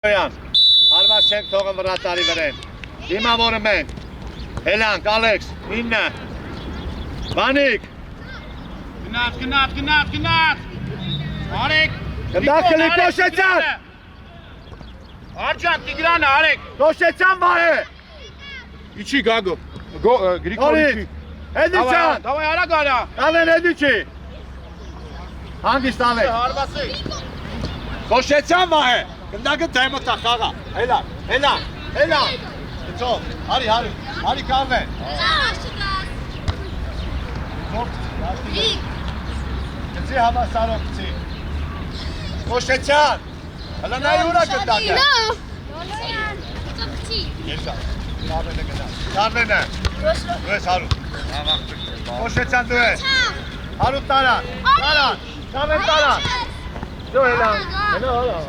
Արված չենք թողը վրատարի վրեն, դիմավորը մենք, հելանք, ալեքս, իննը, վանիկ, գնաց, արեք, գնդակ կլիկ կոշեցան, արջան, տիգրանը, արեք, կոշեցան վահե, իչի գագո, նորից, հեդիչան, դավայ արագ արա, տանեն հեդիչի, հանգիստ ալեք, հարվածի, կոշեցան վահե, գնդակը դեմը տախաղա, հելանք, գծով, հարի կարվեն, գծի համասարով գծի, կոշեցան, հլա նայ ուրա գնդակը, Կարվենը գնալ, Կարվենը, դու ես հարուտ, կոշեցան դու ես, հարուտ տարան, Կարվեն տարան, դու հելան,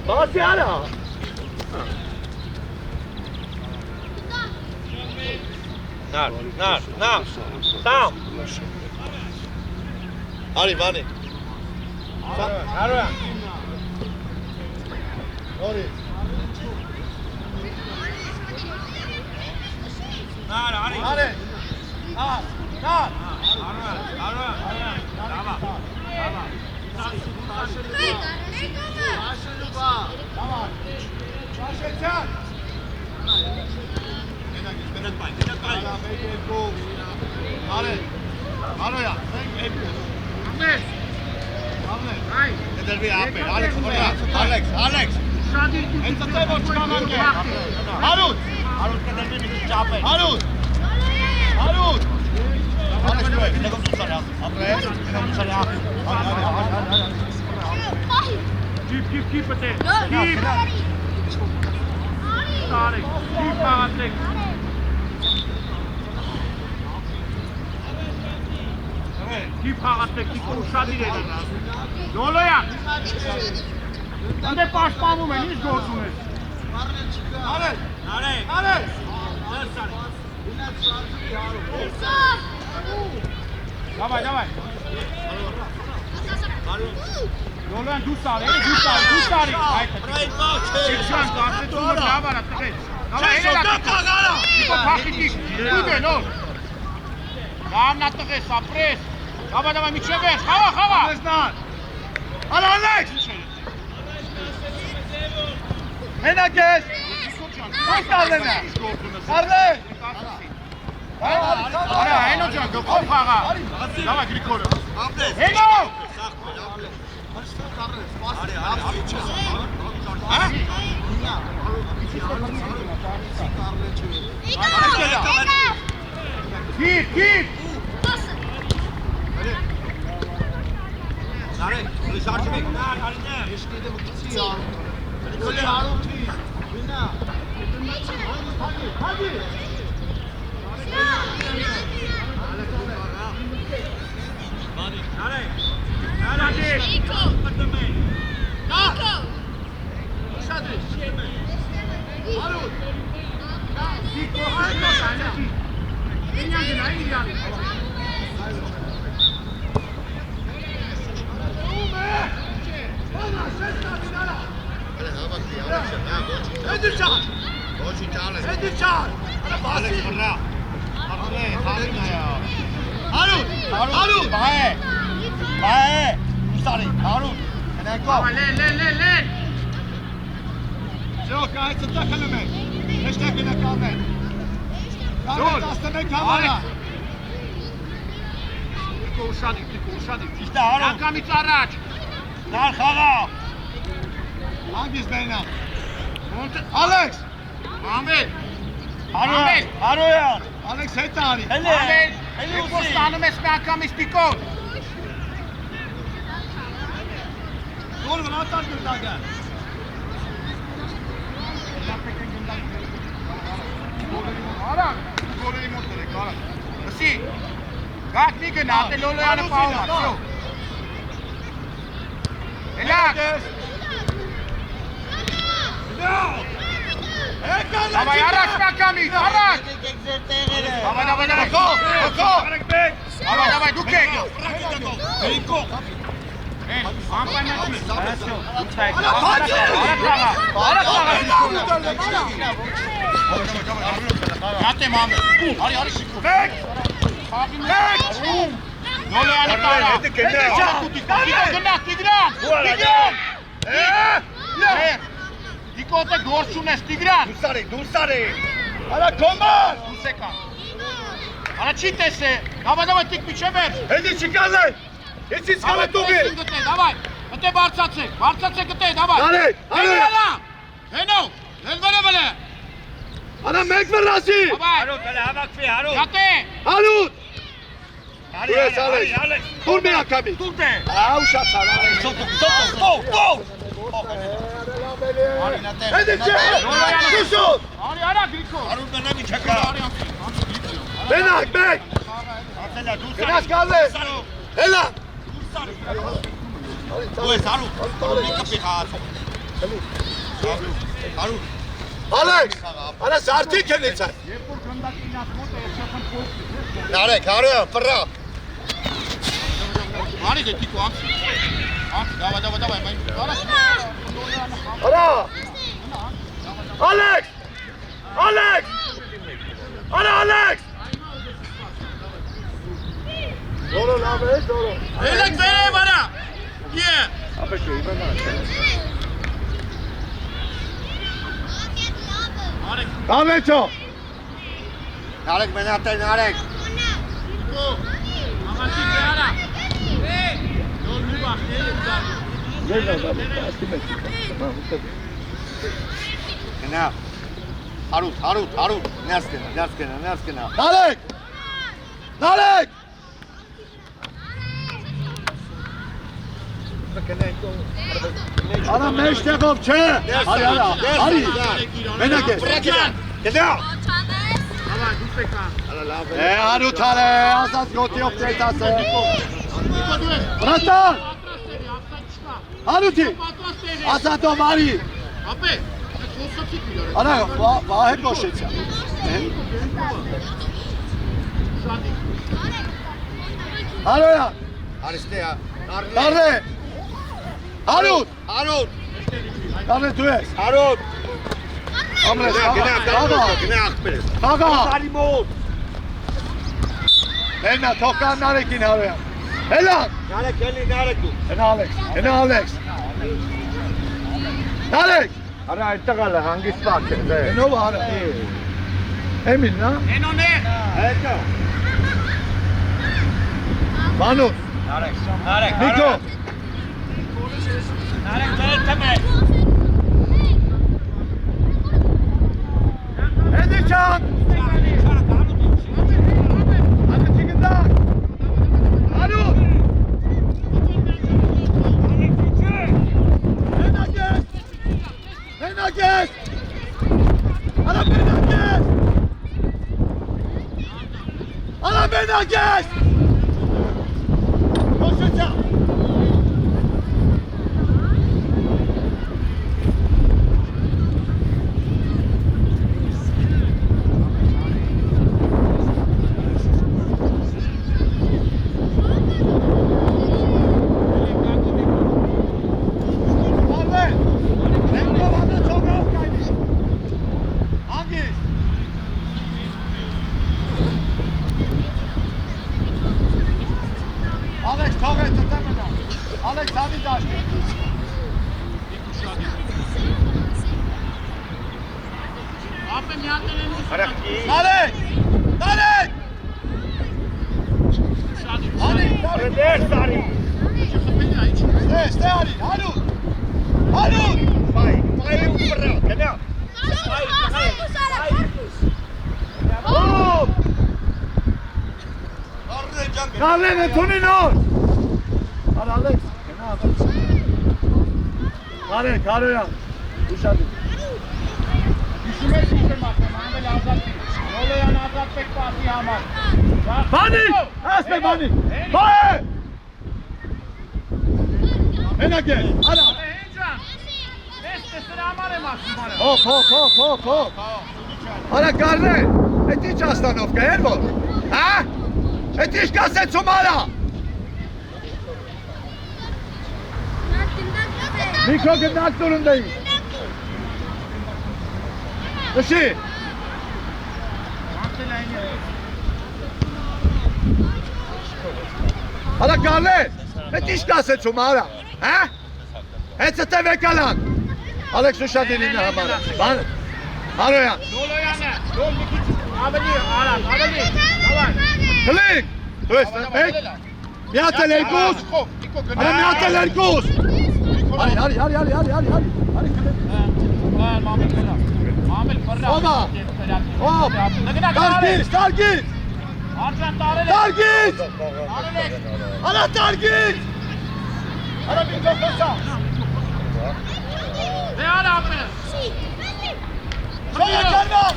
բաղացի արա, նար, տամ, հարի, վանի, հարույան, նորից, նար, արի, նար, Շաշեցյան Արոյա Ալեքս Հենց տե որ չկանանք է Հարուտ կդրվի մի քիչ ճապել Հարուտ Ալեքս դու ես նեգոմ դուսարի ապրես նեգոմ դուսարի Keep it there. Keep. Starting. Keep passing. Keep passing. Keep ushadi dedi. Ne oluyor ya? Ben de başlamam ben hiç görsünüz. Hadi. Давай. Yolan dustari. Çıksan karşıtımı daha var artık. Ama hele lan. Tipo paketi. Ude no. Lan attık sapres. Hava miçebes. Hava. Alex. Hena kes. Kaç tane? Kardeş. Ara Eno can gökhan fağa. Давай Grigor'u. Eno. Keep. Harut. Bae. Ustari. Harut. Len. Zor kayıtı takalım. Eştekine kalmen. Kalmen taslemek kamera. Tiko uşadık. İşte Harut. Akamitz araç. Dar xağa. Hangisi benim? Alex. Ahmet. Haroyan. Alex Hetari. Ahmet. Kostanım esme akamitz pikon. Gol var atar gönderge. Ara. Golü motorek. Sì. Gatti che nate lolo hanno paura. Relax. Давай, araç Akamitz, araç. Давай, Oko. Давай, Duke. Gata Muhammed. Hadi şıkkı. Dole yani tara. Tigran. Dikote gorşunes Tigran. Dursare. Hala komar. Duseka. Hala çitese. Davay tik biçeber. Hadi çıkarlar. Geçin skala tobi. Davay. Öte barçatse gıte davay. Hadi. Heno. Elvere bele. Ana mekver rasi. Davay. Harut, hele hamak fi Harut. Gate. Halut. Hadi. Dur bir akami. Dur de. Uşak sana. Go. Hadi çık. Kuşun. Hadi ara Griko. Harut bana bir çaka. Benak bek. Atela dur. Biraz kaldı. Hela. Oi, Harut. Ne kapı kağıt. Harut. Alex. Ana sartı kendin. Narek, arıyor, fırra. Hadi de Tiko amsi. Davay. Ana. Alex. Ana Alex. Doğru lan be, doğru. Elek vere bana. Ye. Ahmet çok. Narek beni atay Narek. Tiko. Ama Tiko ara. Yol mu bak? Kena. Harut. Nerskena. Narek. Ana meştekov çe. Hadi. Benak et. Kena. Davay Duseka. Harut hale. Asas goti opçetası. Tiko dur. Bratan. Haruti. Patras seni. Asat o mari. Abi. Ne kolsa çıkmıyor. Ana vahep boşetsa. Halo ya. Hariste ya. Darre. Harut. Darre tu es. Harut. Amres. Kena akbir. Kaga. Halimot. Enna tokan narekin halo ya. Hela. Narek du. Ena Alex. Alex. Ara ittagala hangi spot çekti? Eno var. Emin na. Eno ne? Eka. Manu. Narek. Niko. Narek böyle temel. Hadi çak. Hadi çıkın da. Harut. Benages. Ana Benages. Koşuca. Alex, toga je to temena. Alex, sami daš. Abi miyatene mi? Alex! Alex! Hadi, Stari. Ste, Ali, Harut! Fai un Kena. Carlene, Tonino! Hadi Alex, Hadi, Karo'ya. Dışarı. Düşüme sizin bakma. Ahmet Azat. Yolu yan Azat pek Fatih Ahmet. Bani! Asme Bani! Bani! Benake, hadi. Heyecan. Estesini amare maksumare. Hop. Hadi Carle, etiç Aslanovka, Erbo. Ha? Etiç kaset Somala. Mikro gitmek zorundayım. Işık. Hala Carles. Ne diş kaset şu mağara? Ha? Hetse te vekalan. Alex şu şadini ne hamara? Ban. Haroyan. Dolo yana. Dol Mikic. Abeli. Alan. Abeli. Давай. Klik. Tu jest ten. Miate Lerkus. Hala miate Lerkus. Hadi. Oba. Hop. Targit. Targit. Hala targit. Hala bir toplasa. Ne alakası? Şöyle gelmem.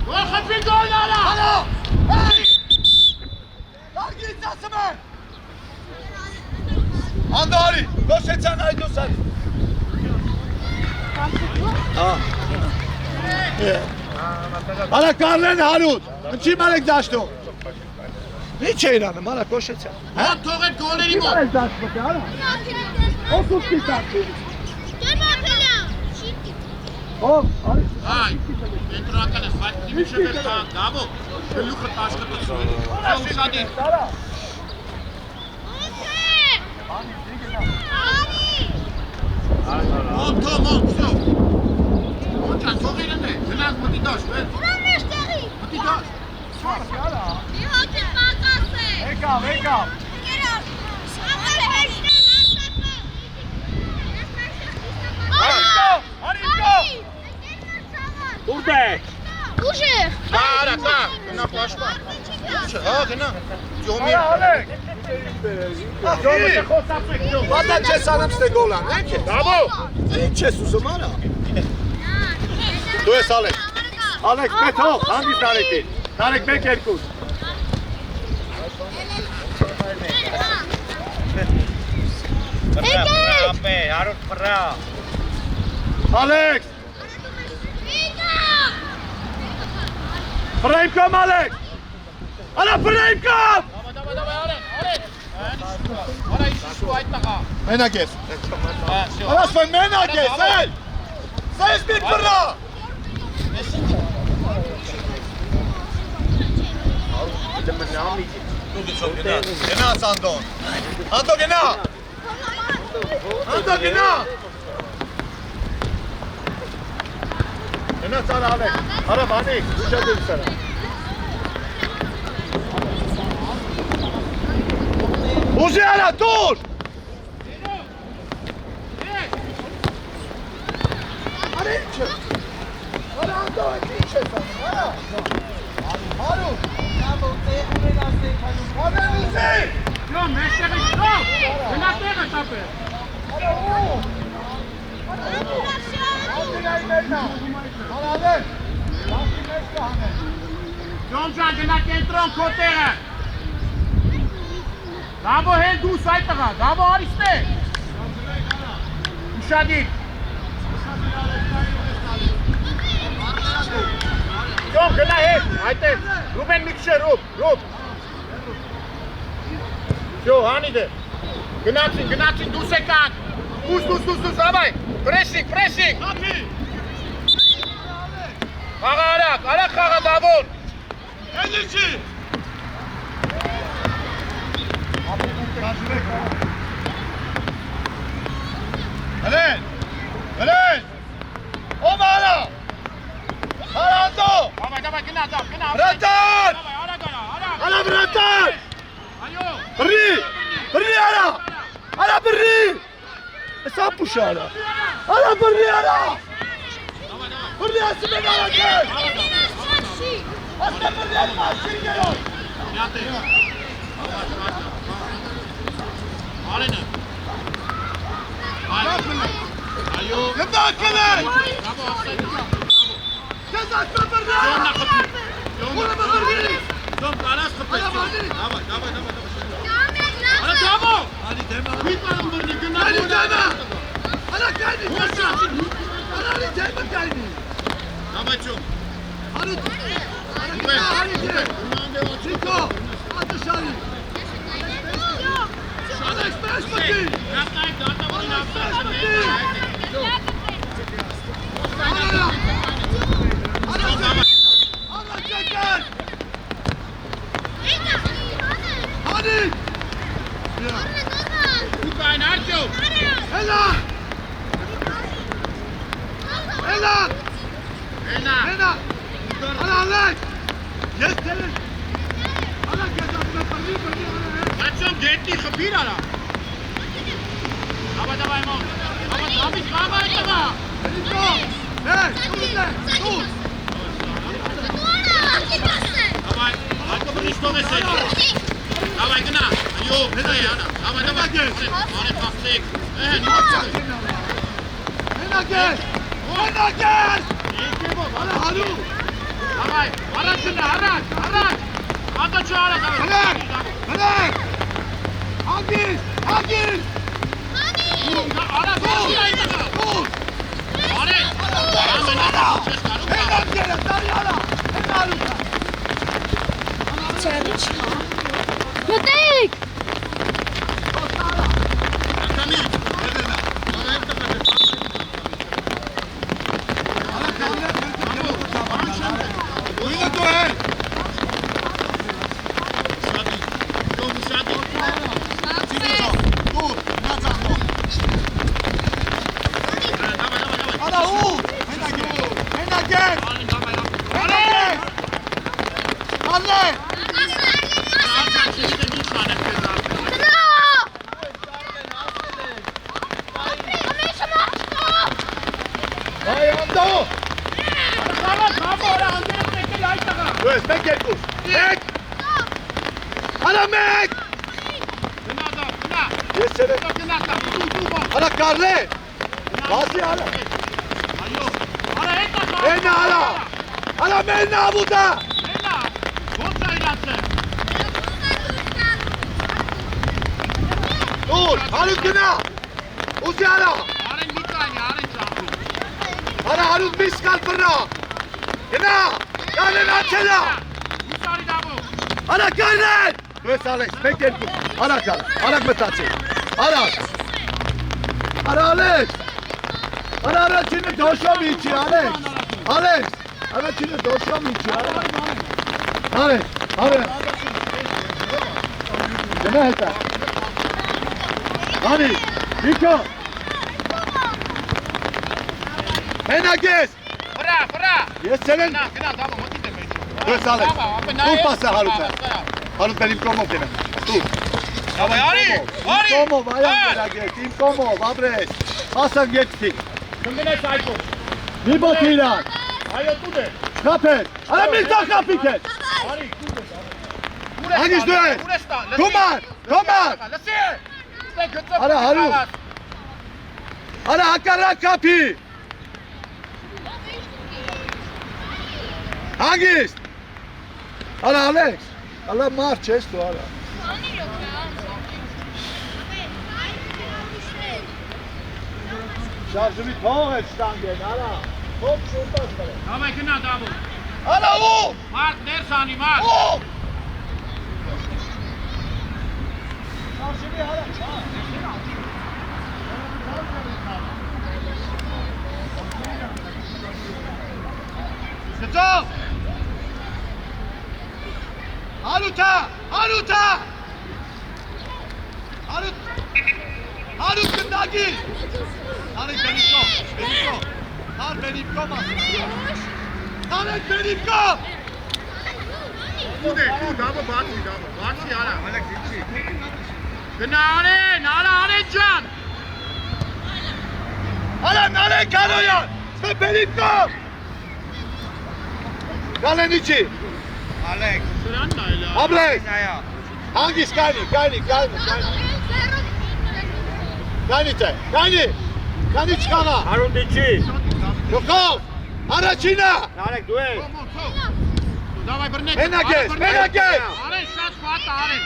Vakit bir gol ala. Hala. Hey. Targit nasıl mı? Andari. Koş et sen haydi sen. Hala Karlen Harut. Çim Alek daşto. Ne çeyranım hala koş et sen. Ha toget golleri bu. Alek daşto hala. O tut bir tane. Hop. Ay. Dentro arkadaş. Fatih bir şey ver kan. Dabo. Belluka taşka tutsun. Tamam hadi. Hop tamam. Hocam çok elinde. Biraz mı daş ver. Mı daş. Wake up. Urbek. Ara ta. Na poşma. Ha gena. Jomi. Alek. Vada ce sanam ste golan, neke? Bravo. Ce susum hala. Tu jest Alex. Alex, Beto, hangisi Alek'i? Tarek Bek Erkut. Ape, Harut Ferra. Alex. Frame kom Alex. Hala frame kom. Ara işi şu ayta ka. Menages. Hala sen Menages, hey. Sen spik Ferra. Gena Sandon. Ando gena. Ando gena. Gena sana Alex. Ara bani. Düşedim sana. Uzi hala dur. Ara içe. Ara ando içe sana. Ara. Harun. Ara Uzi. Yo, meştere yo. Gena tega tape. Johnson gena kentron kotere. Dabo hen du saytaga. Dabo ariste. Uşadik. John gena hen. Hayte. Ruben Mikşe Rub. Yo, hanide. Gnatin, du sekant. Dus, dabei. Pressing. Ara Davon. Endişi. Helen. O bana. Arando. Давай, гна. Bratan. Ala Bratan. Ayo. Birri ara. Ala birri. Esa puşara. Ala birri ara. Birri asime ara gel. Asme birri ara. Geliyor. Yate. Alene. Ayo. Yemda kelen. Bravo. Cezat birri. Jonla kapı. Ona birri. Jon balas kapı. Давай. Hadi Davo. Hadi deme. Bitmadım birni günler. Hadi deme. Ala kaydı. Koşun. Ala deme kaydı. Давай, Jon. Hadi. Hadi de. Chico. Atış Ali. Alex, beş bakayım. Yapmayın, dörtte vurun, Alex, beş bakayım. Հասան գեցի։ Կմնես այդքով։ Մի բոտ իրան։ Այո, դու դե։ Շապել։ Արա մի տախապիկ է։ Արի, դու դե։ Հանգիս դու ես։ Գոմար, գոմար։ Լսի։ Ստե գծով։ Արա հարու։ Արա հակառակ կապի։ Հանգիս։ Արա Ալեքս։ Ալա մարդ չես դու արա։ Շարժումի թող է շտանգեն, արա, թող շուրտաս կրեն։ Դավայ գնա դավու։ Արա ու։ Մարդ ներս անի, մարդ։ Ու։ Շարժումի արա, չա։ Գծով։ Հարութա, հարութա։ Հարութ գնդագի։ Արեք Բենիպկո, Հար Բենիպկո մաս։ Արեք Բենիպկո։ Դու դե, դու դավը բացի արա։ Հալեք դիչի։ Գնա արեն, արեն ջան։ Արեն Կարոյան, սպե Բենիպկո։ Գալեն իչի։ Ալեք, սրանն այլա։ Աբլես։ Հանգիս կայնի։ Կայնի չկաղա։ Հարուն դիչի։ Նոքով, առաջինա։ Նարեք դու ես։ Դավայ բրնեք։ Մենակ ես։ Արեն շատ վատ արեն։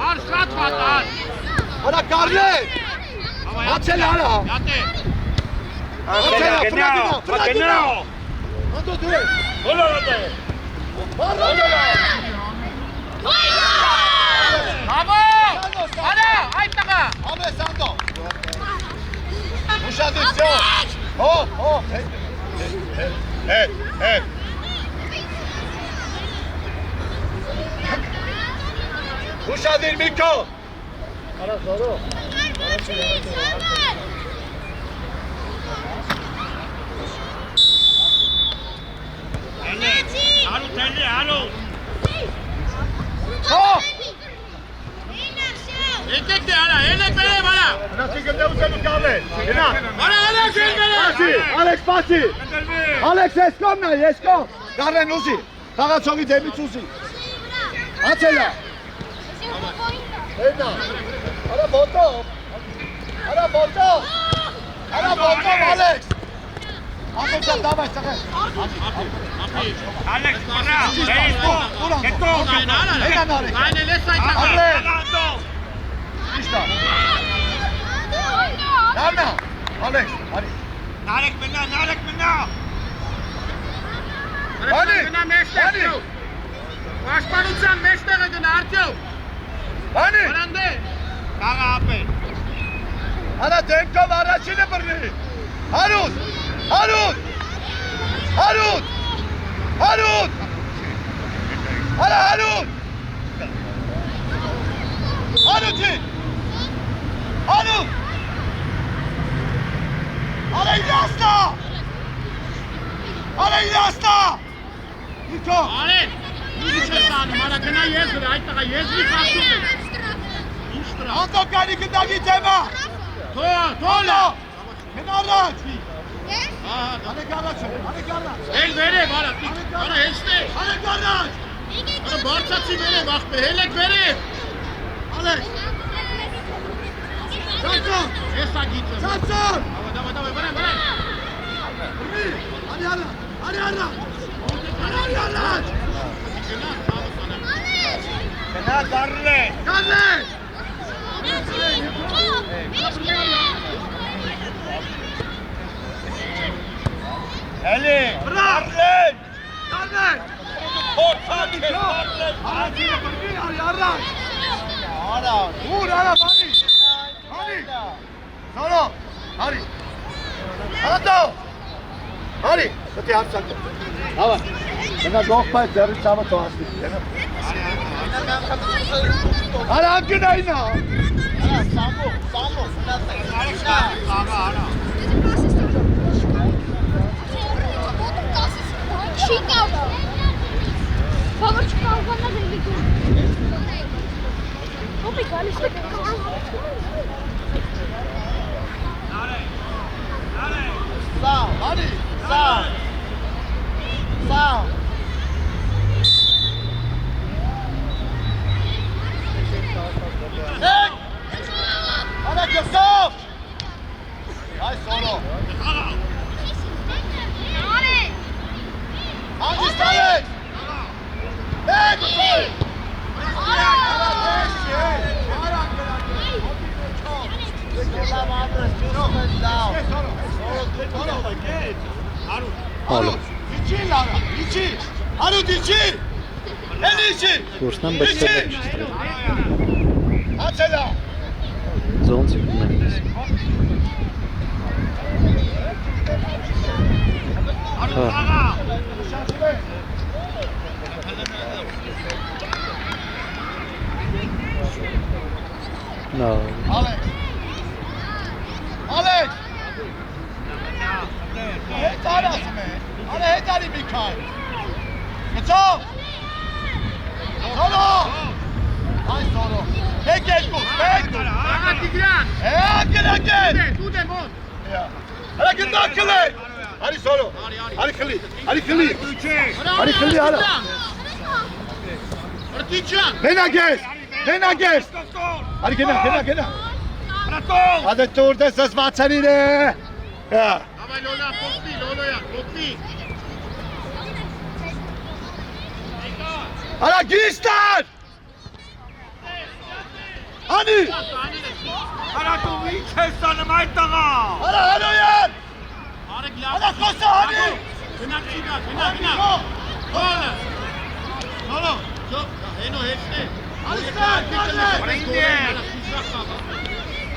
Ար շատ վատ ար։ Արա կարլեն։ Հացել արա։ Յատե։ Ֆրագինա։ Անդո դու ես։ Հոլորոտ է։ Բաբո։ Արա, այդ տղա։ Ամես անդո։ Ուշադրություն։ Հո, հետ։ Ուշադիր Միկո։ Արա զորո։ Հո։ Եկեք դե արա, ելեք վերև արա։ Մնացի գնդե ուզելու կավել։ Գնա։ Արա, Ալեքս ել վերև։ Ալեքս պասի։ Ալեքս ես կողմն է, ես կողմ։ Գարեն ուզի։ Խաղացողի դեմից ուզի։ Ացելա։ Հենա։ Արա բոտով։ Ալեքս։ Ակոչա դավայ ծղել։ Ալեքս, արա, հետո, այն էլ ես այդ Իշտա։ Նարնա, Ալեքս, արի։ Նարեք մնա։ Անի, Գնա մեջտեղ ջու։ Պաշտպանության մեջտեղը գնա արդյոք։ Անի։ Վրանդե։ Կաղա ապել։ Արա դեմքով առաջինը բռնի։ Հարուտ։ Արա հարուտ։ Հարուտի։ Արա իրաստա։ Իկո։ Արեն, ինչ ես անում, արա գնա եզրը, այդ տղա եզրի խախտում է։ Ինչ տրա։ Անդոկանի գնդագի թեմա։ Թոլա։ Գնա առաջ։ Ես։ Արեք առաջ։ Էլ վերև, արա հեչտե։ Արեք առաջ։ Արա բարձացի վերև, աղբե, հելեք վերև։ Ալեքս։ Սանցոն։ Ես ագիծը։ Սանցոն։ Դավայ, վրան։ Արի առաջ։ Գնա դառնե։ Գալես։ Էլի, դառնեն։ Գալես։ Փորձակ է դառնեն։ Արաջինը բռնի, արի առաջ։ Արա։ Ուր արա բանի։ Զորո, արի։ Հատո։ Արի, դե հարցակը։ Հավա։ Նա գողպայ դեռ չամը թողասի։ Արա գնայնա։ Սամո, Կաղա, Որսնան բեստել Ացելա։ Զոնց եկումենից No. Ալեքս։ Հետ արասում է։ Արա հետ արի մի քայլ։ Գծով։ Զորո։ Այ զորո։ Մեկ երկու, մեկ։ Աղա Տիգրան։ Ակերակեր։ Դու դե մոտ։ Արա գնդակել է։ Արի զորո։ Արի խլի։ Արի խլի արա։ Արտիջան։ Հենագես։ Արի գնա։ Ադե տուր դես զսվացանին է։ Ավայ լոլա, կոպլի։ Արա գիստար։ Անի։ Արա դու ինչ ես անում այդ տղա։ Արա հանոյան։ Արեք Արա լավ։ խոսա անի։ Գնա։ Հոլո, հենո հեչտե։ Ալստան։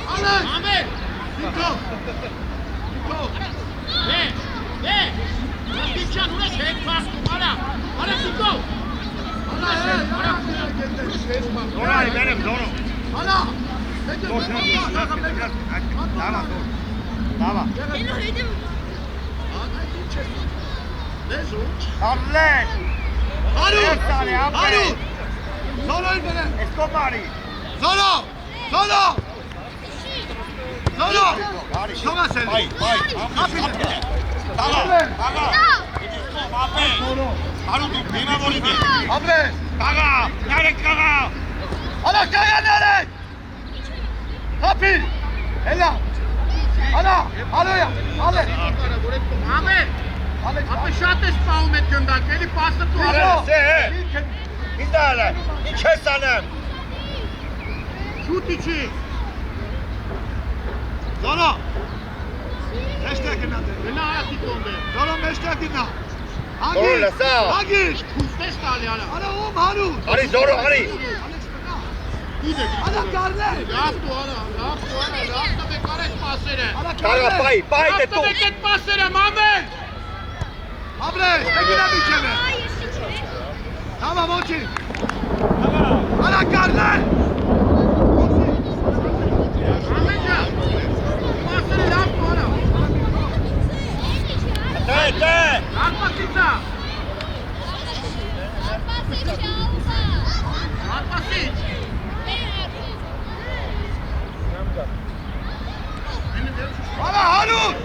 Ամեն։ Դիքո։ Դիկո։ Դե։ Դիչան ունես հետ փաստում, արա։ Արա դիկո։ Զորա, վերեմ, զորո։ Արա։ Դավա։ Լեզու։ Արլեն։ Հարուտ։ Զորոյ բերե։ Էսկոբարի։ Զորո։ Թոմաս էլի։ Բայ։ Դավա։ Ապե։ Հարուտ դիմավորի դե։ Ապրես։ Կաղա, նարեք կաղա։ Արա կայանարեք։ Հապի։ Հելա։ Արա, ալոյա, ալե։ Ամեն։ Ապե շատ ես պահում էդ գնդակ, էլի պաստը դու Զորո։ Ինչ դալը, ինչ ես անեմ։ Շուտ իչի։ Զորո։ Մեջտեղ գնա դե։ Գնա այդի տոմբե։ Զորո մեջտեղ գնա։ Զորո, լսա։ Հագիշ։ Քուստես տալի արա։ Արա ում հարուտ։ Արի զորո, արի։ Արա կարնե։ Լավ դու արա, լավ տվեք արես պասերը։ Արա Կարա կարնե։ պայ դե դու։ Լավ տվեք էդ պասերը, մամեն։ Ապրես, դեգինա միջև է։ Համա ոչի։ Արա կարնե։ Մամեն ջան։ Պասերը լավ դու արա։ Դե։ Լավ պասիցա։ Արպասիչ։ Արա հարուտ։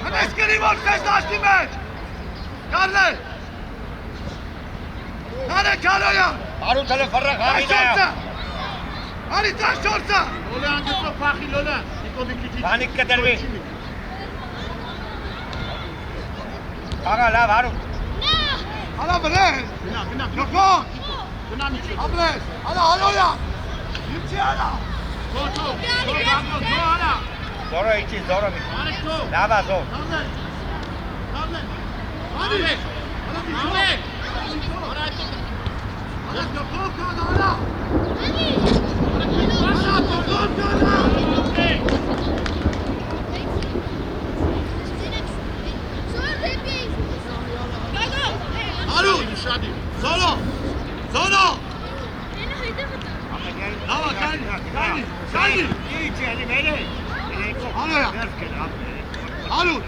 Հնես կրի որ սես դաշտի մեջ։ Կարնե։ Արա կարոյա։ Հարուտ հələ ֆռախ Տաշորցա։ համինա։ Արի տաշորցա։ Լոլա անգծո փախի լոլա։ Դիկո դիկի։ Բանիկ կդրվի։ Աղա լավ հարուտ։ Արա բրես։ Գնա։ Նոքոն։ Գնա միջի։ Ապրես։ Արա հարոյա։ Ինչի արա։ Թո արա։ Զորո իջի, զորո մի։ Արեք թո։ Լավա զոր։ Համեն։ Արի։ Համեն։ Արա այդտեղ։ Արա նոքոն արա։ Աշա թո գնա։ Հարուտ։ Շադի։ Զորո։ Լավա կանի։ Իջի, ելի մերի։ Հարոյա։ Հարուտ։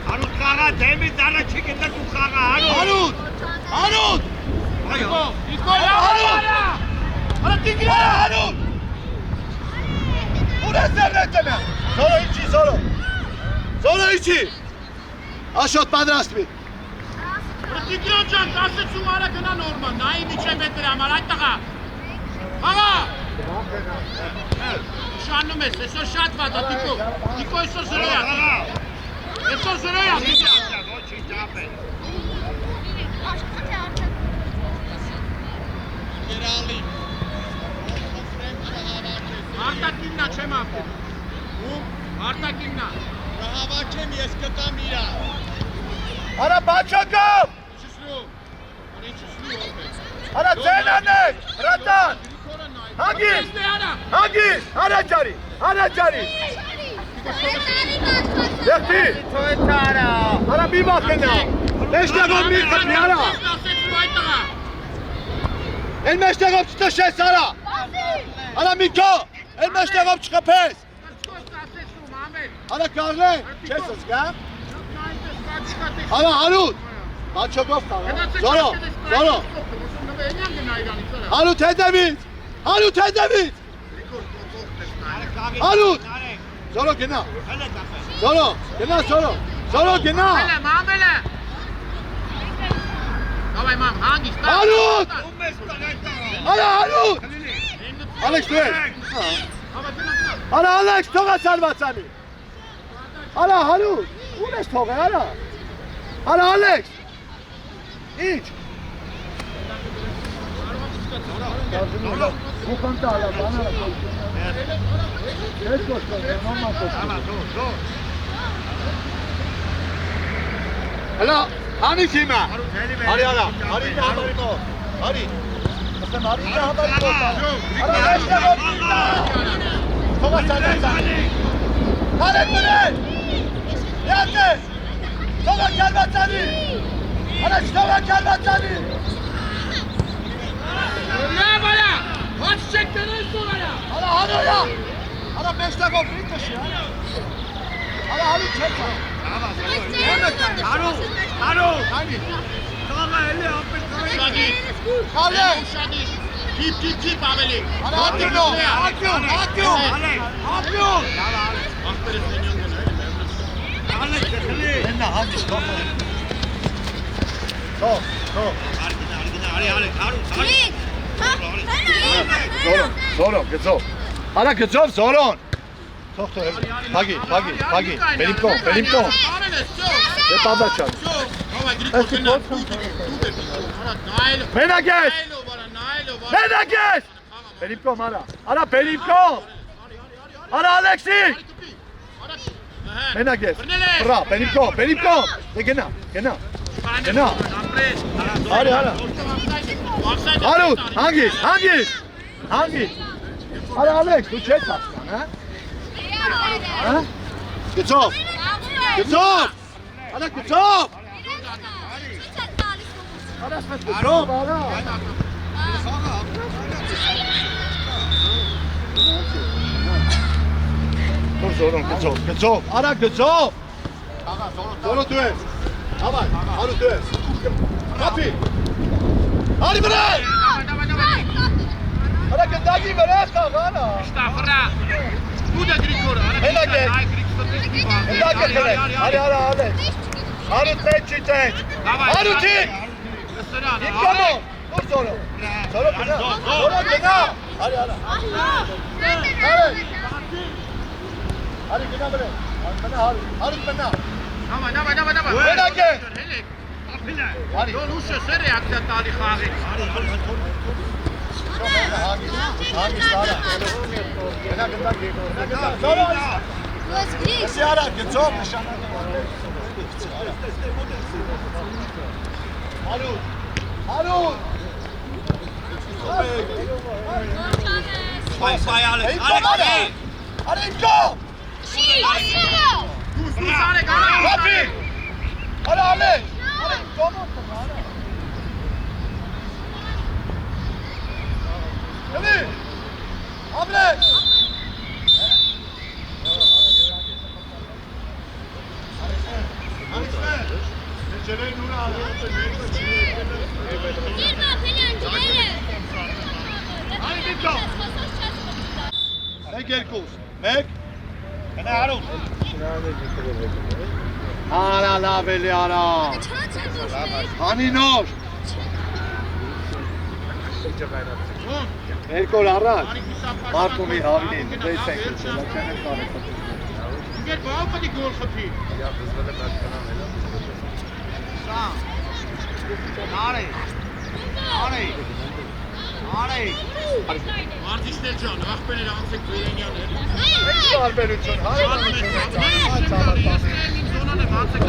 Հարուտ խաղա, դեմից առաջի կետը դու խաղա, հարուտ։ Հարուտ։ Դիկո Հարուտ։ արա։ Արա տիգրի արա հարուտ։ Ուր ես ձեռնետը մեղ։ Զորո իչի, զորո։ Զորո իչի։ Աշոտ պատրաստվի։ Տիկրոն ջան, 18 արա գնա նորմալ, նայի միջև մետրի համար, այդ տղա։ Աղա։ Շանում ես, այսօր շատ վատ է, Տիկո այսօր զրոյա։ Այսօր զրոյա, Տիկո։ Ոչինչ ապել։ Արտակիննա չեմ ապել։ Արտակիննա։ Հավաքեմ ես կտամ իրա։ Արա բաչակով։ Արա ձենանեք, հրատան։ Հագիս, հարաջարի։ Դեղտի։ Արա մի վախենա։ Մեջտեղով մի խպի արա։ Էլ մեջտեղով չտշես արա։ Արա Միկո, էլ մեջտեղով չխպես։ Արա կարնե, չես զգա։ Արա հարուտ։ Բաչակով կար։ Զորո։ Հարուտ հետևից։ Հարուտ։ Զորո գնա։ Զորո գնա։ Մամելը։ Давай, մամ, հանգիստ։ Հարուտ։ Արա հարուտ։ Ալեքս դու ես։ Արա Ալեքս թողա սարվածանի։ Արա հարուտ։ Ում ես թողը արա։ Արա Ալեքս։ Ինչ։ Ուխանտա ալա բանա։ Ես կոստով, մամա կոստով։ Հələ, hani kimə? Hari ala, hari də habari o. Hari. Məsələn, hari də habari o. Ara, məşdə o. Tova sənə. Արեք մնեն։ Յատես։ Թողա կալվածանի։ Արա չթողա կալվածանի։ Լավ արա, հաց չեք տնեն սողարա։ Արա հանոյա։ Արա մեջտեղով ինտշի, արա։ Արա հալի չեք։ Հարու, Հայնի։ Թողա էլի ապետ Շադի, Քալե։ շադի, քիփ ավելի։ Արա հատյունո, հատյուն։ Հատյուն։ Ախպերս նենյոն Ալե քելի։ Եննա հանդիս թող։ Թող։ Զորոն, գծով։ Արա գծով Զորոն։ Թող թող։ Փագի։ Բելիմկոն։ Դե պադաչան։ Մենագես։ Մենագես։ Բելիմկոն արա։ Արա Բելիմկոն։ Արա Ալեքսի։ Մենագես։ Բրա, Բելիմկոն։ Դե գնա։ Արա։ Արուտ, հանգիս։ Արա Ալեքս, դու չես հասկան, հա? Հա? Գծով։ Արա գծով։ Արա սպես գծով, արա։ Զորոն գծով։ Արա գծով։ Զորոն դու ես։ Հավայ, արու դու ես։ Կապի։ Արի վրա։ Արա գնդագի վրա խաղանա։ Շտաֆրա։ Դու դա գրիգորը, արա։ Մենագես։ Մենագես հենց։ Արի։ Արուտ տեչ։ Արուտի։ Սրան։ Իկոմո։ Դու Զորոն գնա։ Զորոն գնա։ Արի։ Արի գնա վրա։ Արուտ մնա։ Դավայ։ Մենագես։ Արի։ Դու ուշը սեր է ակտա տալի խաղի։ Հանգիստ արա։ Գնա գնդագի։ Զորոն։ Εσύ άρα και τσόπ, Αρούν! Πάει, Άλεξ. Άρε, γκο! Κόπι! Άρα, Άλεξ! Άρε, γκόμο, άρα. Έλη! Άμπλεξ! Մեկ երկուս, մեկ Հնա Հարուն Արա լավ էլի արա Հանի նոր Երկոր առաջ Մարկումի հավին դես ենք լաչան եմ կարետ Գեր բավ պետի գոլ խփի Արի Մարդիշներ ջան, աղբերներ անցեք վերենյաներ Ինչ տարբերություն, հարևանություն Զոնան եմ անցեք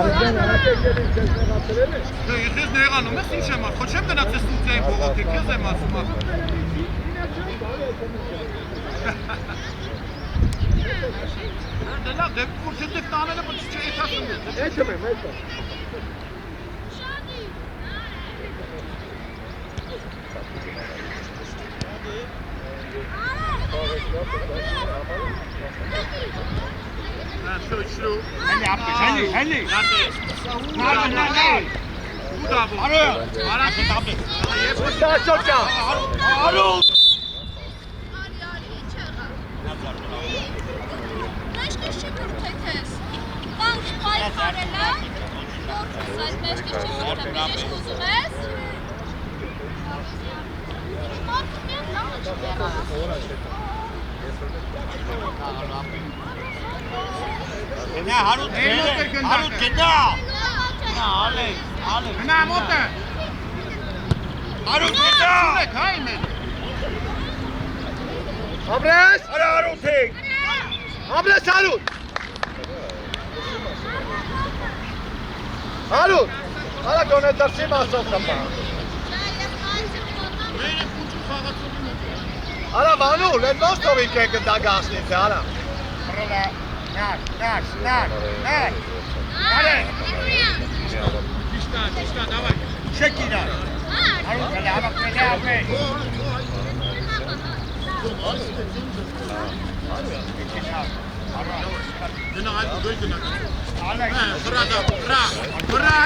Արեջան արակեք ելին չես նեղացրել է Դե ես նեղանում ես ինչ եմ ասում, չեմ գնաց ես ստուդիայի բողոքի, քեզ եմ ասում Դե լավ, դե պուրչետև տանելը պոչ չէ էտ ասում ես Էջում եմ, էջում Շոյչլու Հելի Ուդավու Արաշը տապի Շաչոչա Հարուն Հնա Հարուն գնա Ալեքս Հնա մոտ է Հարուն գնա Ամրես Արա Հարուն թեք Ամրես հարուտ Հարուտ Արա գոնե դրսի մասով կպա Մերը պուչու խաղացողի մոտ Արա մանուլ, էդ ոնց թողիկ եք դագասնից, արա Կարոլա, նար։ Արե։ Ճիշտա, դավայ։ Չեք իրար։ Արուտ հələ հավաքվել է ապե։ Դնա այլ գոյ դնա։ Ալեք, վրա։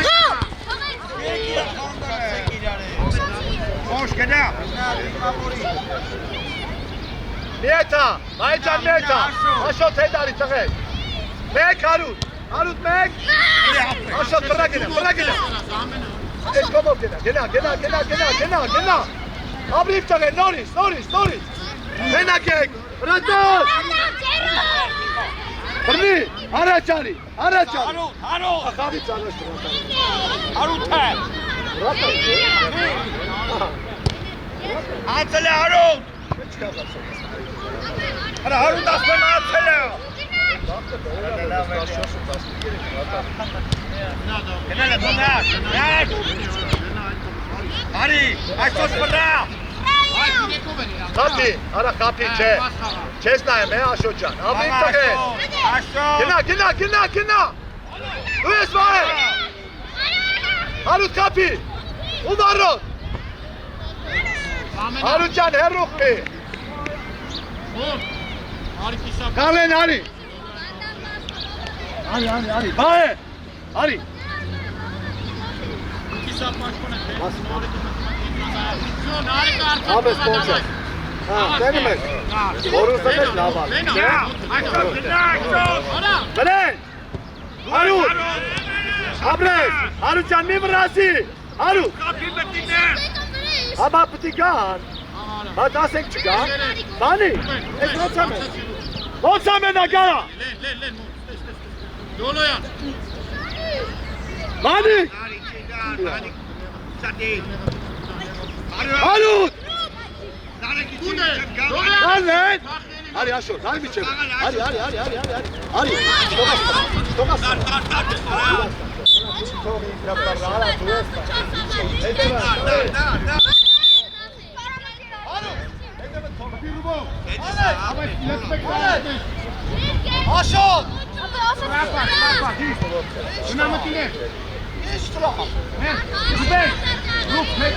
Ոչ գնա։ Մետա, մայջան մետա։ Աշոտ հետարի տղեր։ Մեկ հարուտ մեկ։ Աշոտ վրա գնա։ Ես կոմով գնա։ Աբրիվ տղեր, նորից։ Մենակ եք, ռատոս։ Բրնի, առաջարի։ Հարուտ։ Ախավից անոշ Հարուտ է։ Ռատոս։ Անցել է հարուտ։ Արա հարուտ ասում անցել է։ Գնալ է դոնար։ Արի, այսօր վրա։ Խապի, արա խապի չէ։ Չես նայեմ, Աշոտ ջան։ Աբրիվ տղեր։ Աշոտ։ Գնա։ Դու ես վայր։ Հարուտ խապի։ Ում առոտ։ Հարուտ ջան, հեռուխ մի։ Կալեն, արի։ Բայ է, արի։ Աբես պոնց ես։ Տենում ես։ Որուստ ես լավալ։ Բրեն։ Հարուտ։ Աբրես, հարուտ ջան մի վրասի։ Հարուտ։ Աբա պտի գան։ Բայց ասենք չգան։ Բանի, ես ոնց ամեն ագարա։ Դոլոյան։ Բանի։ Հարուտ։ Հալեն։ Արի Աշոտ, արի միջև։ Արի։ Ստողաս։ Աշոտ։ Գնա մտինե։ Ինչ տրախ։ Զուբեն։ Ռուք մեկ։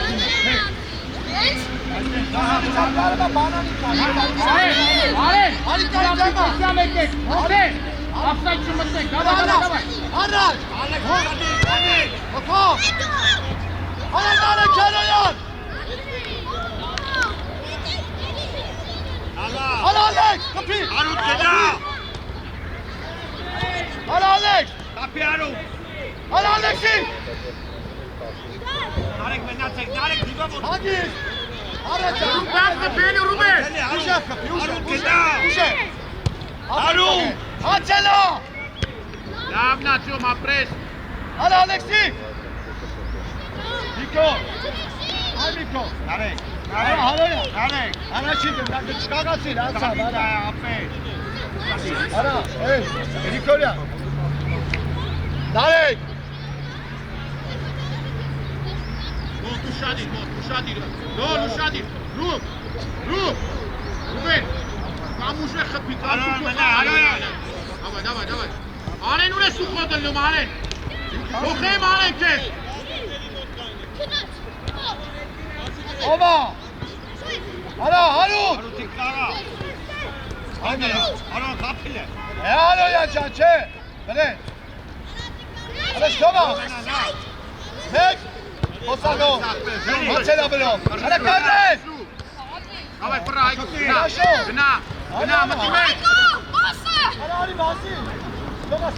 Լավն աճում ապրես։ Ալա Ալեքսի։ Նիկո։ Այ Նիկո։ Արեք։ Արեք։ Առաջին դեպքը չկագացիր, անցավ, արա ապրես։ Արա, Նիկոլյա։ Դարեք։ Ուշադիր։ Դոլ ուշադիր։ Ռուք։ Ռուբեն։ Կամ ուժը խփի կամ Давай. Արեն ուր ես ուխո դնում, արեն։ Ուխեմ արեն քեզ։ Ովա։ Արա, հարուտ։ Հարուտի կարա։ Արան խափիլ է։ Հալոյան ջան, չէ։ Բրեն։ Արա շտոմա։ Մեկ։ Օսանով։ Հացելա բրով։ Արա կարնես։ Давай, պրայք։ Գնա, մտի մեկ։ Արա արի բասի։ Ստոմա։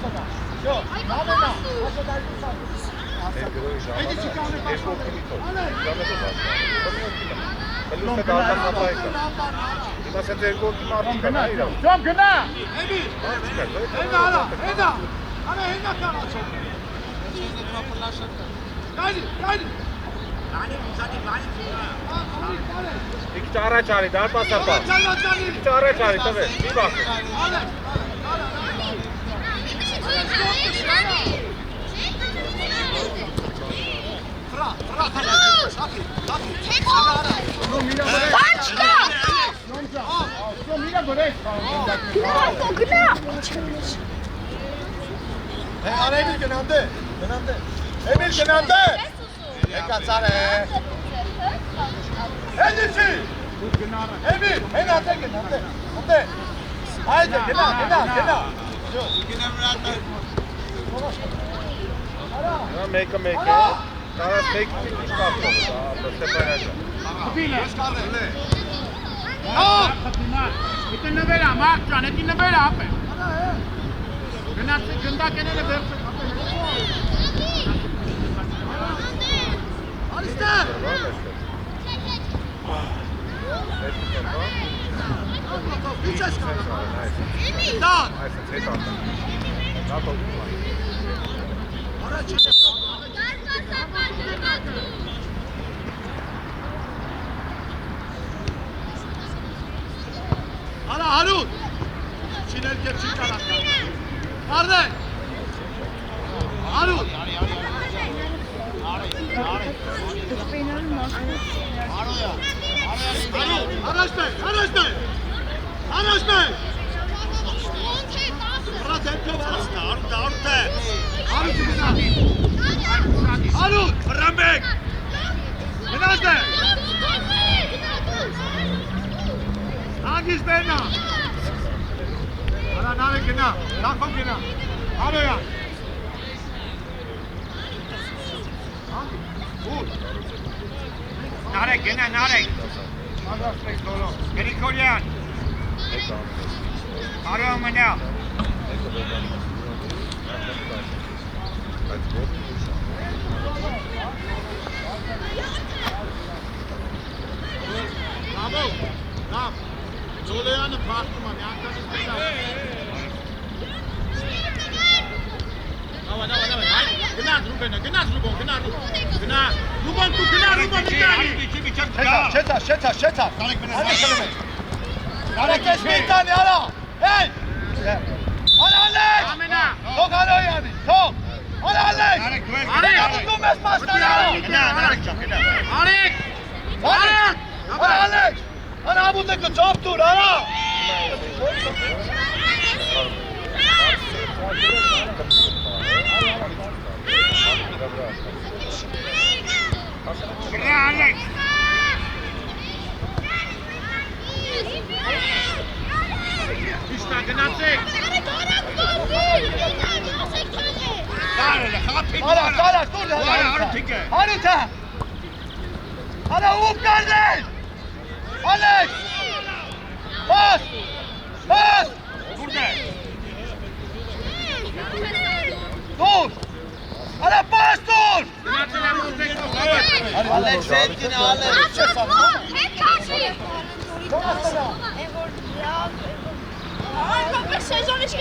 Շո, նամենա։ Աշոտ այդուսան։ Էդի չկանը պաշտոն։ Ժամ գնա։ Iki araç araydı, arpa sapa. İki araç araydı tabii. Bir bak. Пачка! Гна! գնանդե, գնանդե։ Էմիլ գնանդե։ Եկացար է։ Հեդիցի։ Էմիլ, հենանդե գնանդե։ Անդե։ Հայդե, գնա։ Նա մեկը մեկ է։ Տարած մեկ ինչ կապտով, Ստեփանյանը։ Խփիլը։ Իտը նվերա, Մարկ ջան, էդի նվերա ապե։ Գնացի գնդակ եները վերցը։ Արիստար։ Ինչ ես կանում։ Դան։ Այսպես հետ անում։ Դա թողնում է։ Առաջ է։ Ալա հարուտ։ Չինել կեր չի կարակ։ Արնե։ Հարուտ։ Առաջ մեր։ Վրատ հետքով արդ է։ Հարուտ գնա։ Հարուտ, վրամեք։ Գնաց է։ Անգիս բերնա։ Արա նարեք գնա, նախով գնա։ Արոյա։ Նարեք գնա, նարեք։ Գրիգորյան։ Արոյա մնա։ Bravo, bravo. Զոլեյանը փախնում է, միանգամից մենա։ Գնաց Ռուբենը, գնաց Ռուբոն, գնա Ռուբոն։ Ռուբոն դու գնա Ռուբոն դիտանի։ Շեցա։ Արեք ես միտանի, արա։ Հեյ։ Արա Ալեքս։ Ամենա։ Թող Արոյանի, թող։ Արա Ալեքս։ Արեք դու մեզ մասնանալու։ Գնա, գնա։ Արեք։ Արա Ալեքս։ Արա ամուտը կճապ դուր, արա։ Գնա Ալեքս։ Իշտա գնացեք։ Արա, դուր։ Հարութը։ Արա ուղ կարնես։ Ալեքս։ Պաս։ Դուրդ է։ Դուր։ Արա պաս դուր։ Գնացել եմ ուտեք։ Ալեքս հետ գնա, Ալեքս։ Չես անում։ Հետ քաշի։ Ay, kapı sezon hiç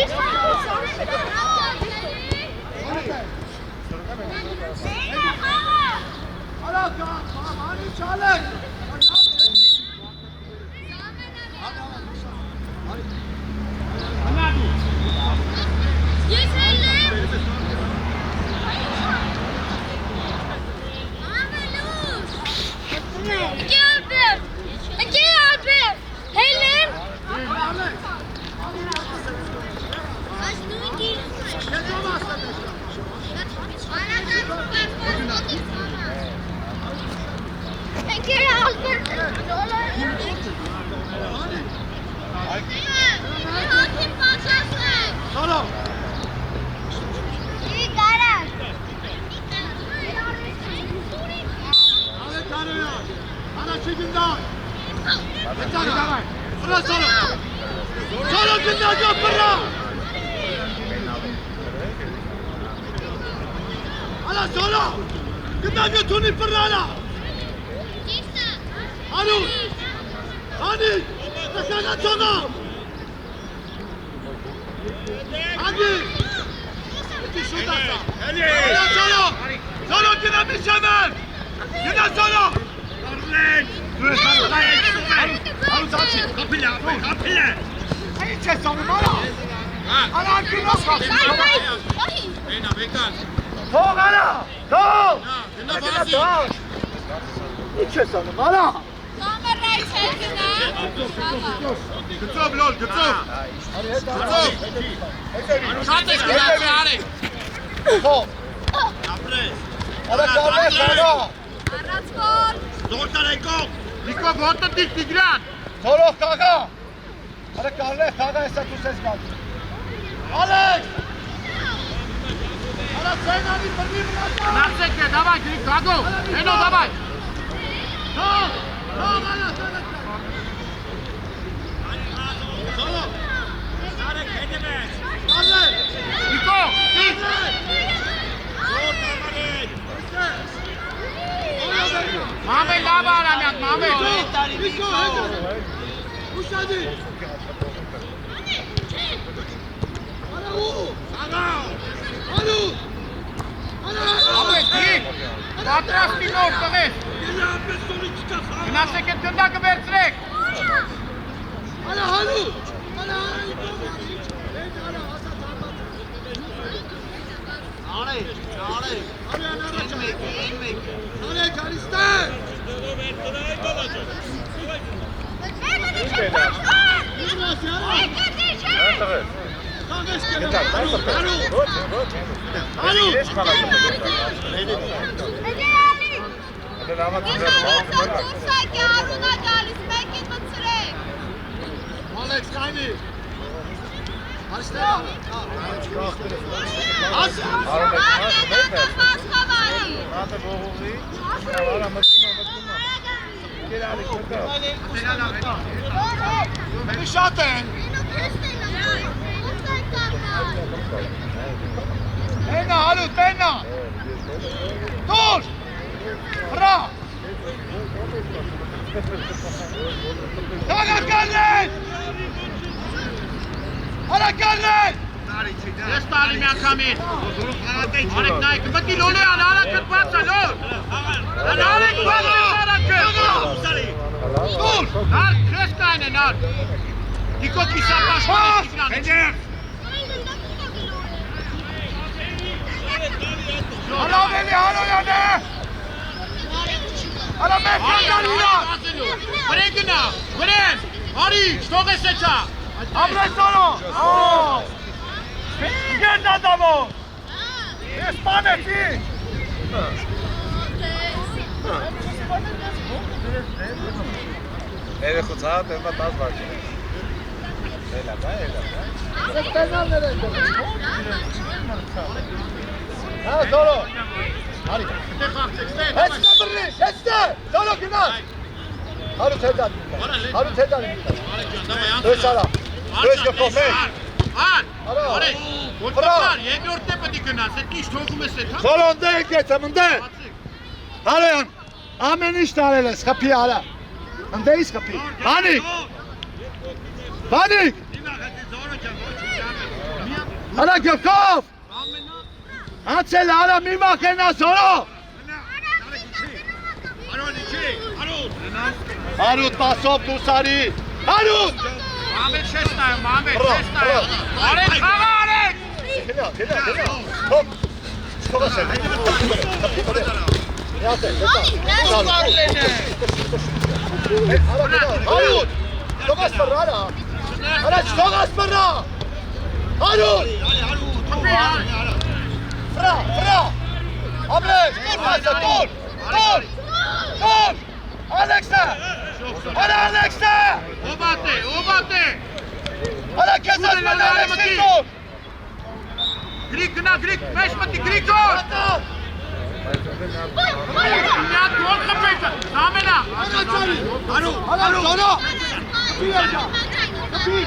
Խով։ Արա կարլես, արա։ Առած գոլ։ Նիկո ոտը դիք Տիգրան։ Թորող կաղա։ Արա կարլես, կաղա հեսա դուս ես գալ։ Ալեքս։ Արա ծենանի պրվի մնացա։ Նացեք է, դավայ, գրիկ գագո, հենո դավայ։ Թող, ալա, Նիկո, դիք։ Մամել լավ արամյակ, մամել։ Ամեն դիք, պատրաստի նոր տղես։ Գնացեք են գնդակը վերցրեք։ Ալեքս, կայնի։ Շատ են։ Տենա, հալու, տենա։ Դուր։ Հրա։ Հաղականեն։ Հաղականեն։ Ես տալի մի անգամին։ Արեք նայք, մտի լոլե ան, արակը բացա լոր։ Արեք բացա արակը։ Դուր, նար, քրես կայն է, նար։ Դիկո կիսապաշ, Հեջեր։ Հալավելի հարոյան է։ Արա մեկ կանգանիրա։ Վրեն գնա, վրեն, արի, շտող ես էչա։ Ամրեսոնո։ Գետ ադամոն։ Ես պանեցի։ Երեխուց հա, տենվա 10 վարկ է։ Էլա բա, էլա բա։ Ես պենալներ են դրում։ Հա, Զորո։ Արի։ Դե խաղցեք, ստեղ։ Հեչտե բրի, հեչտե։ Զորո գնաց։ Հարուց հետան։ Հարուց հետան։ Դες արա։ Դες գփոխ է։ Ան, Արա։ արի, ոչտար, երկրորդն է պետք գնաս, այդ ինչ թողում ես այդ, հա։ Զորոն դե եկեց, մնդե։ Հարոյան, ամեն ինչ տարել ես, խփի արա։ Ընդե ის խփի։ Բանիկ։ Բանիկ։ Արա գկով։ Անցել արա մի մախենա Զորո։ Հարուտ պասով դուսարի։ Հարուտ։ Մամել շես նայում, մամել շես նայում։ Արեք, խաղա արեք։ Գնա։ Թող։ Թողս է։ Յատե, Հարուտ։ Թողս բռարա։ Արա թողս բռա։ Հարուտ։ Ֆրա։ Ամրես, դուր մասը, դուր։ Ալեքսա։ Արա Ալեքսա։ Օբատ է։ Արա քեզ ասման Ալեքսի դուր։ Գրիկ գնա, գրիկ, մեզ մտի, գրիկոր։ Միատ գոլ խփեցը, Սամենա։ Հարուտ, Զորո։ Կպի։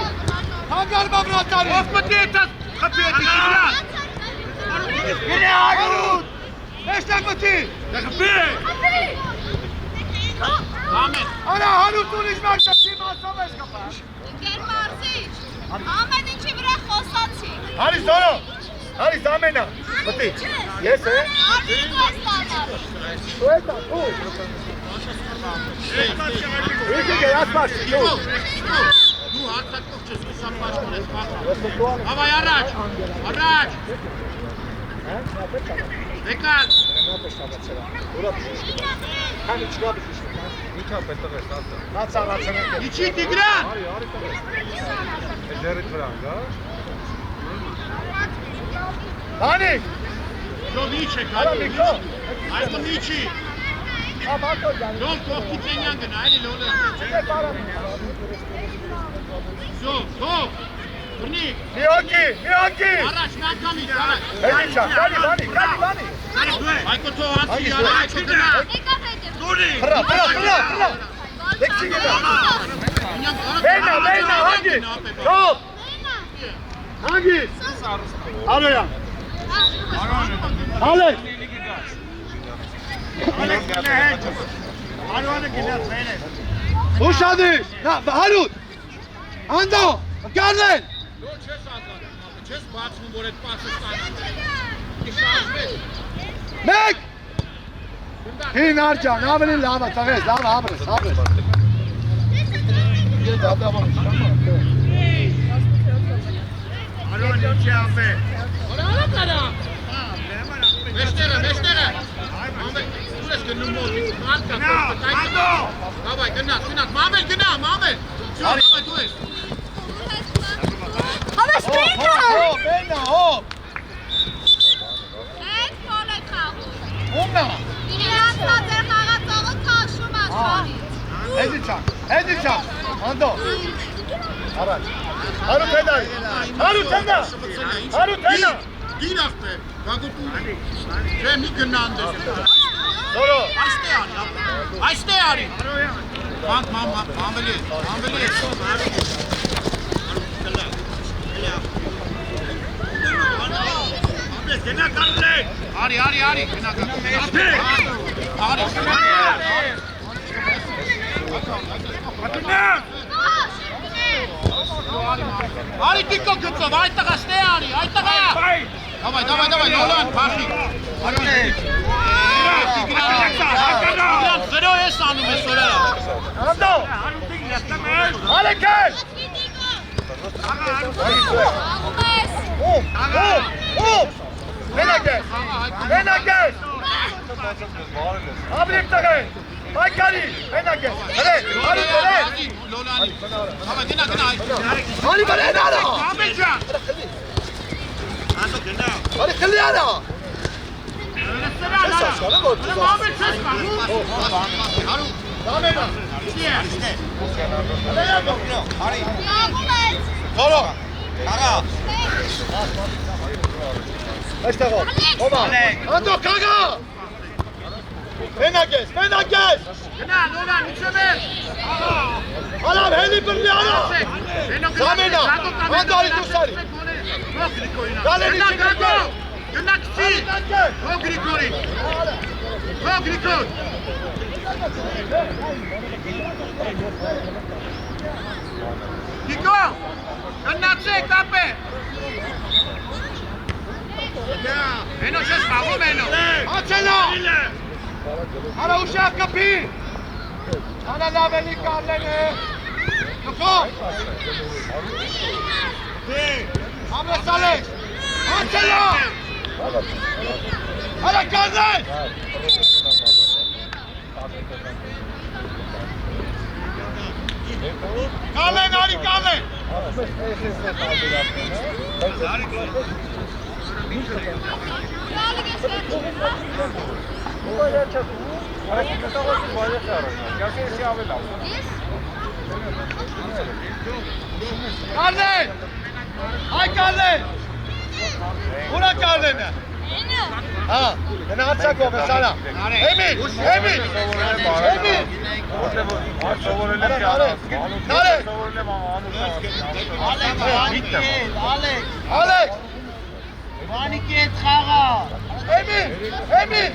Հանգար բավրատարի։ Ով մտի էտաս խփի էտի Տիգրան։ Գնա Հարուտ։ Էստեղ մտի։ Խփի։ Ամեն։ Արա Հարուտ ունիս մակսա թիմացով ես կպա։ Գեր մարզիչ, ամեն ինչի վրա խոսացի։ Հարի Զորո։ Հարի Սամենա։ Մտի։ Ես է։ Արդյոք այս տանալ։ Ու էտա, ու։ Եկե գերասպաշ։ Դու հարձակող չես, կիսապաշտում ես պախա։ Հավայ առաջ։ Վեկալ։ Քանի չկա բիշ։ Ինչա պետք է ստացա։ Նա ցավացնենք։ Իչի Տիգրան։ Արի տղես։ Էջերի վրան, գա։ Բանիկ։ Yo Michi, Արա Միկո։ Ayko Michi. Yo Koki Tenyan gna, ayni lole. Yo, go. Turni. Միոկի, միոկի։ Araç nakami, araç. Էլիչա, գալի, բանի։ Ayko to ansi ara, ayko gna. Եկա հետ եմ։ Խրա։ Լեքսի գնա։ Մենա, հանգի։ Թող։ Հանգի։ Արոյան։ Ալեք։ Ուշադի։ Նա, հարուտ։ Անդո, գարնեն։ Չես բացում, որ այդ պասը ստանա։ Իշարժվես։ Մեկ։ Հին արջան, ավելի լավ է, տղես, լավ ապրես։ Արոն ինչի ապե։ Oranı kara. Meştere. Mahmut, şurası gönlüm oldu. Arka. Davay, gönat. Mahmut. Davay, tu es. Հավես մենա։ Մենա, հոպ։ Այդ կոլը խաղում։ Ումնա։ Իրանց ձեր խաղացողը քաշում աշխարհից։ Էդիչա, անդո։ Առաջ։ Հարութ հենա։ Դիրախ է, գագուտու։ Չէ, մի գնանդ է։ Դորո։ Այստե արի։ Մամելի։ Գնա կանգնեք։ Արի, գնա գնա։ Արի դիկո գծով, այդտեղ ստե արի, այդտեղ։ Davay, Nolan, Paşi. Zero es անում է սորը։ Անդո։ Ալեկել։ Մենակես։ Աբրիմ տղեն։ Այկարի, մենակես։ Հրե։ Լոլանի։ Davay, գնա։ Արի բրեն արա։ Ամեջան։ Արի խլի արա։ Մամել չես կանում։ Դամենա։ Թորո։ Այստեղով։ Ոմա։ Անդո կագա։ Մենակես։ Գնա, Լոլան, ինչև է։ Արավ, հելի բրնի արա։ Դամենա։ Անդո արի դուսարի։ Գնա քցի։ Հո Գրիգորի։ Գիկո, գնացեք ապե։ Հենո չես խաղում հենո։ Ացելա։ Արա ուշակ կպի։ Արա լավելի կարլեն է։ Նկո։ Ամրես ալեք։ Ացելա։ Արա կարլեն։ Կարլեն, արի կարլեն։ Կարլեն։ Այ կարլեն։ Ուրա կարլեն է։ Հա, գնացակով է սարա։ Էմին։ Ալեք։ Վանիկի հետ խաղա։ Էմին։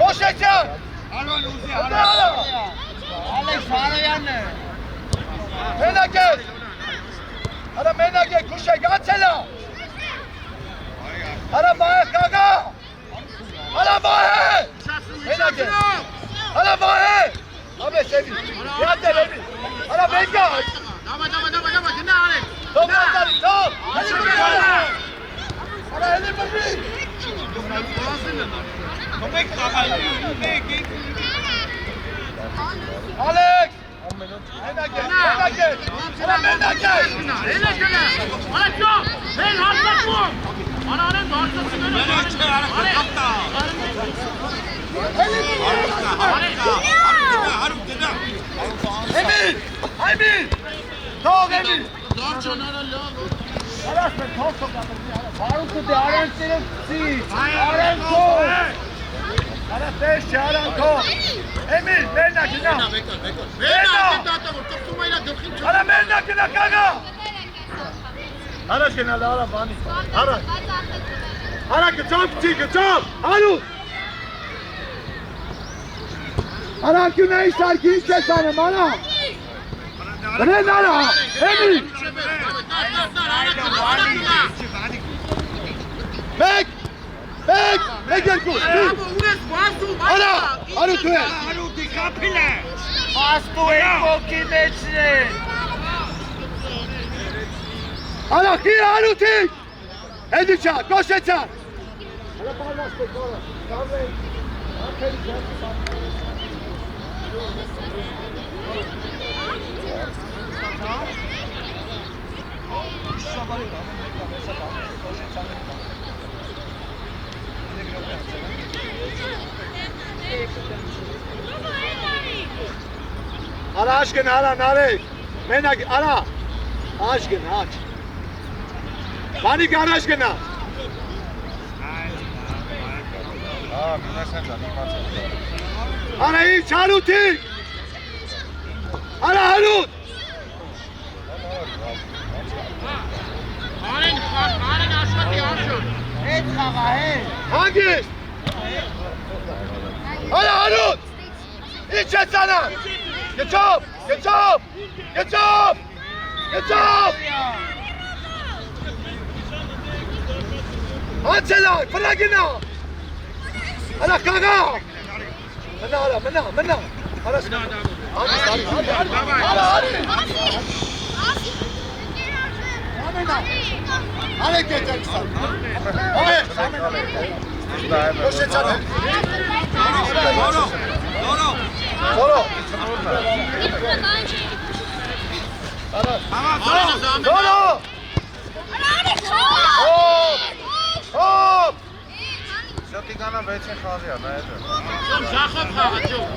Ոշեջան։ Արոն ուզի, Ալեք Սարոյանն է։ Մենակես։ Արա մենակե քուշեք ացելա։ Արա բայ կագա։ Արա բայ։ Մենակե։ Արա բայ։ Ամե սեվի։ Յատել էմի։ Արա մեկա։ Davay, gına Alex. Թող ատարի, թող։ Արա հելի բրի։ Մեկ խաղալու, մեկ։ Ալեք։ Մենակես։ Ele gına. Alex, hadi Անանեն դարձածները։ Emil! Emil! Թող Emil! Դարձ չանարա լավ։ Արաս մեր թող թողնատը։ Հարուկը դե արանքները ծի։ Արանքով։ Արաս դες չէ արանքով։ Emil, մերնա գնա։ Վերնա դատա որ ծխում այլա գլխին չա։ Արա մերնա գնա կաղա։ Առաջ գնալ արա բանի։ Արա։ Արա գծով չի գծով։ Հարուկ։ Արանքյունայի սարքի ինչ ես անում արա։ Բրեն արա։ Emil։ Մեկ երկու։ Արա, արու դու ես։ Արու դի կապիլ է։ Աստու է կոկի մեջն է։ Արա, խիր արութի։ Հետի չա, կոշեցա։ Արա պարնաս պեկորը, կավեն, արկերի ճանքի Արա աշկն արա նարեք, մենակ արա, աշկն աչ, բանիկ առաջ գնա, արա ինչ հարութի, արա հարութ, Արեն աշխատի արշոտ։ հետ խաղա հետ, հանգիստ, արա հարութ, ինչ ես անան, Գեցով, գեցով, գեցով, գեցով, անցելակ, վրա գնա, արա կաղա, մնա արա, մնա, արա սնա, արեք է ճակսան, կոշեցան է, Zoro! Zoro! Hop! Շատ իկանա 6-ին խաղի է, նայել է։ Շոմ ժախով խաղը, ճոք։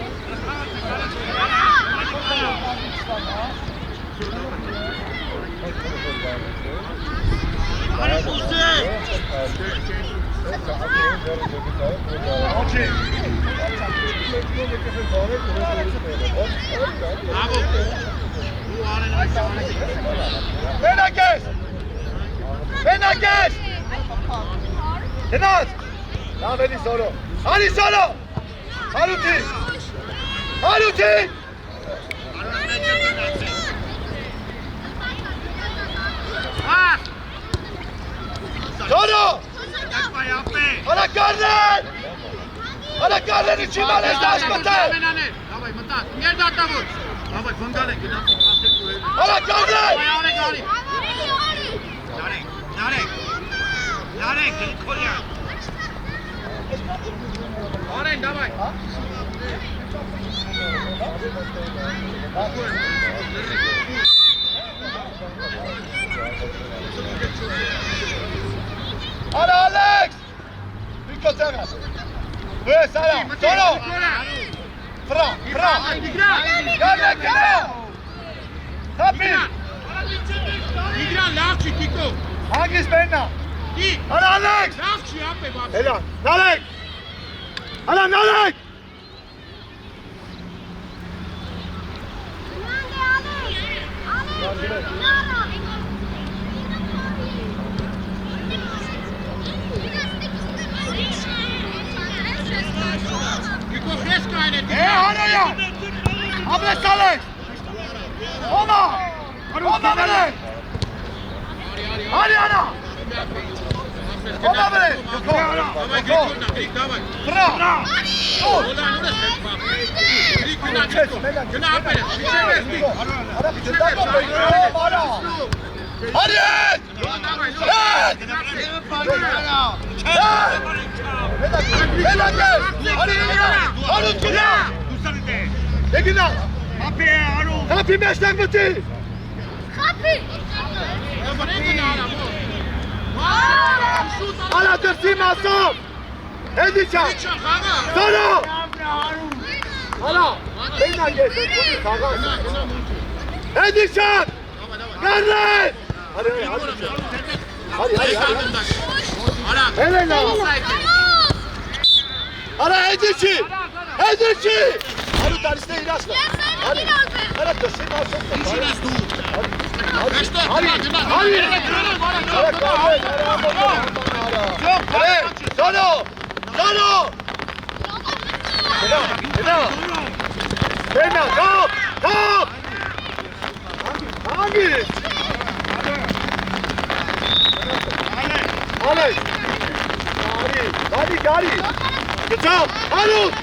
Արի խուսե։ Օջի։ Աղո։ Ու արեն այս արեն։ Մենակես։ Մենակես։ Գնաց։ Լավ էլի Զորո։ Արի Զորո։ Հարութի։ Հարութի։ Զորո։ Արա Կարլեն։ Արա Կարլենի չի մանես դաշ մտել։ Դավայ մտած, միեր դատավոր։ Դավայ բնգալ է, գնացի կաստեք ու էլ։ Արա Կարլեն։ Նարեք, Գրիգորյան։ Արեն, դավայ։ Արա Ալեքս։ Վիկո ծեղաս։ Դու ես արա, Զորո։ Վրա։ Գալը գնա։ Հապի։ Իգրան լավ չի, Տիկո։ Հագիս մենա։ Ի։ Արա Ալեքս։ Լավ չի, ապե բաց։ Էլա, նարեք։ Արա նարեք։ Տիկո խես կայն է, Է հանոյա։ Աբրես Ալեքս։ Ոմա։ Ոմա բրեն։ Արի արա։ Ոմա բրեն։ Դավայ գետորնա, գրիք, դավայ։ Վրա։ Ոլան ուրես հետ բաղ։ Գրիք գնա, Տիկո։ Գնա ապերը, շիչև ես, Տիկո։ Արա պիչետակը բեյնով արա։ Արի հետ։ Հետ։ Մենակես։ Արի գնա։ Հարութ գնա։ Է գնա։ Ապե արու։ Հապի մեջտեղ մտի։ Խապի։ Բրեն գնա արա, մոտ։ Ալա դրսի մասով։ Հեդիչան։ Սանո։ Ալա, բենակ ես ընդունի խաղաս։ Հեդիչան։ Գարլեն։ Հարի։ Հելենա։ Ալա հեդիչի։ Հեդիչի։ Հարու տարիստե իրաշնա։ Հարի։ Ալա դրսի մասով։ Սանո։ Սանո։ Գնա։ Բենա, կապ, կապ։ Հանգիր։ Ալեկ։ Գարի։ Գծավ, հարուտ։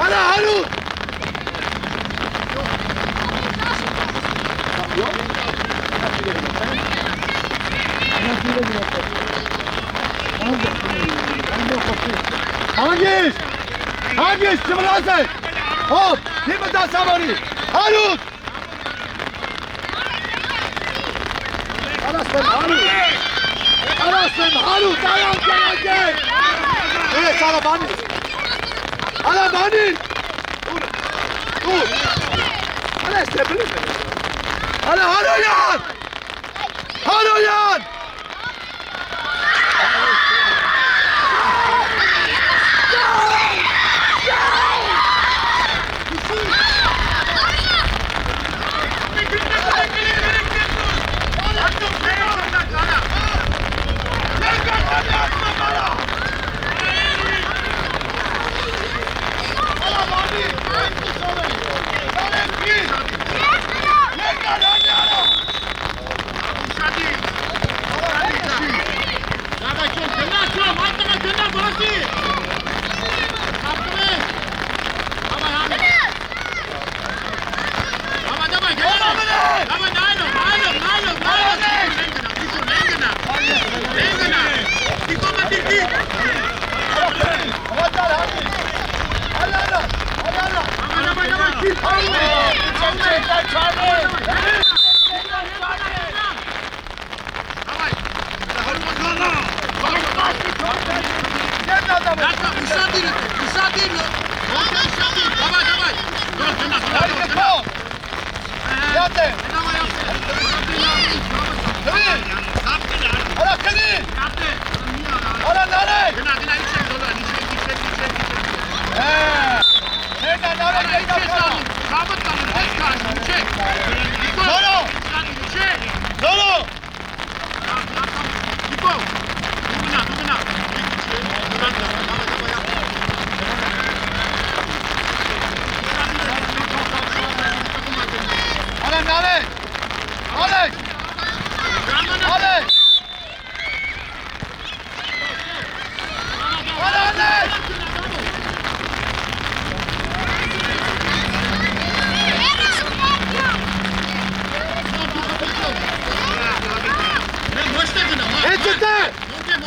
Ալա հարուտ։ Հանգիս, չմրազ է, հոտ, թիմը դասավորի, հարուտ, արասեմ հարուտ, արանք, ես ալաբանին, դուր, ալա ես տեպլում է, ալա հարոյան,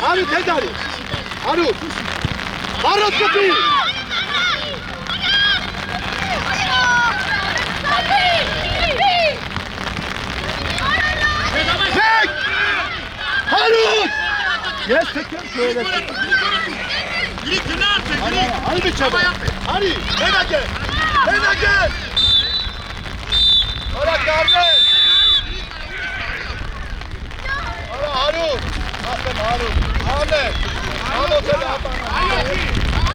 Հարուտ հետարի, հարուտ, հարոտ կպի, մեկ, հարուտ, ես թեկեմ կոյել ես Հարի բիչեմ, հարի, հենակ է, հորա կարնե, հարուտ,